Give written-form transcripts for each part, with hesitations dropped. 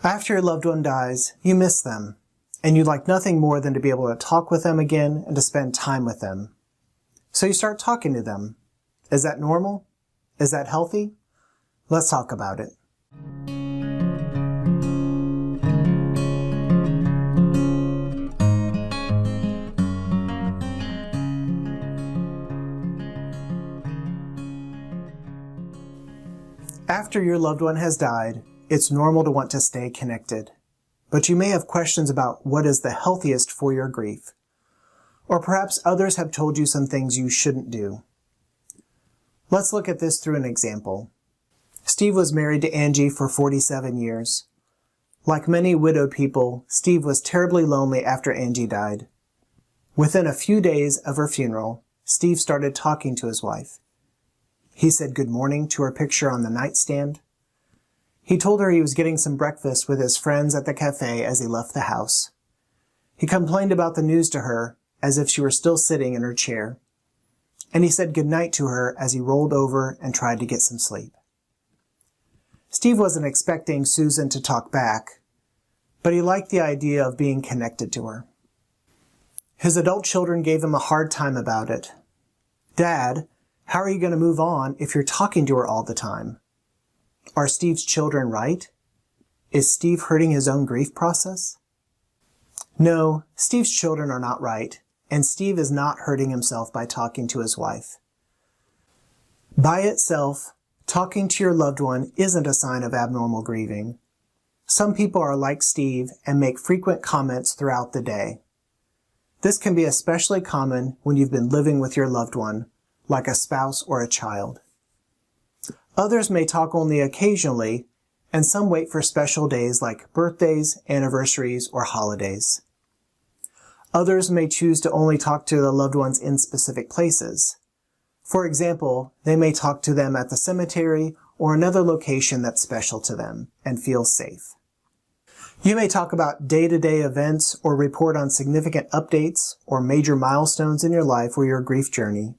After your loved one dies, you miss them, and you'd like nothing more than to be able to talk with them again and to spend time with them. So you start talking to them. Is that normal? Is that healthy? Let's talk about it. After your loved one has died, it's normal to want to stay connected. But you may have questions about what is the healthiest for your grief. Or perhaps others have told you some things you shouldn't do. Let's look at this through an example. Steve was married to Angie for 47 years. Like many widowed people, Steve was terribly lonely after Angie died. Within a few days of her funeral, Steve started talking to his wife. He said good morning to her picture on the nightstand. He told her he was getting some breakfast with his friends at the cafe as he left the house. He complained about the news to her as if she were still sitting in her chair. And he said goodnight to her as he rolled over and tried to get some sleep. Steve wasn't expecting Susan to talk back, but he liked the idea of being connected to her. His adult children gave him a hard time about it. Dad, how are you going to move on if you're talking to her all the time? Are Steve's children right? Is Steve hurting his own grief process? No, Steve's children are not right, and Steve is not hurting himself by talking to his wife. By itself, talking to your loved one isn't a sign of abnormal grieving. Some people are like Steve and make frequent comments throughout the day. This can be especially common when you've been living with your loved one, like a spouse or a child. Others may talk only occasionally, and some wait for special days like birthdays, anniversaries, or holidays. Others may choose to only talk to their loved ones in specific places. For example, they may talk to them at the cemetery or another location that's special to them and feel safe. You may talk about day-to-day events or report on significant updates or major milestones in your life or your grief journey.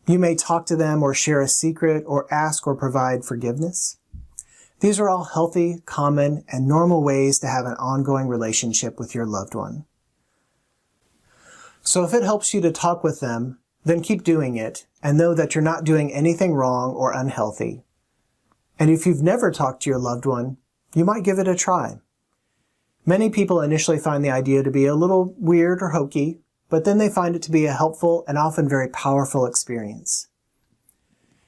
You may talk to them or share a secret or ask or provide forgiveness. These are all healthy, common, and normal ways to have an ongoing relationship with your loved one. So if it helps you to talk with them, then keep doing it and know that you're not doing anything wrong or unhealthy. And if you've never talked to your loved one, you might give it a try. Many people initially find the idea to be a little weird or hokey, but then they find it to be a helpful and often very powerful experience.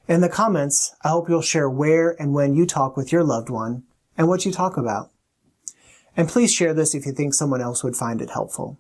In the comments, I hope you'll share where and when you talk with your loved one and what you talk about. And please share this if you think someone else would find it helpful.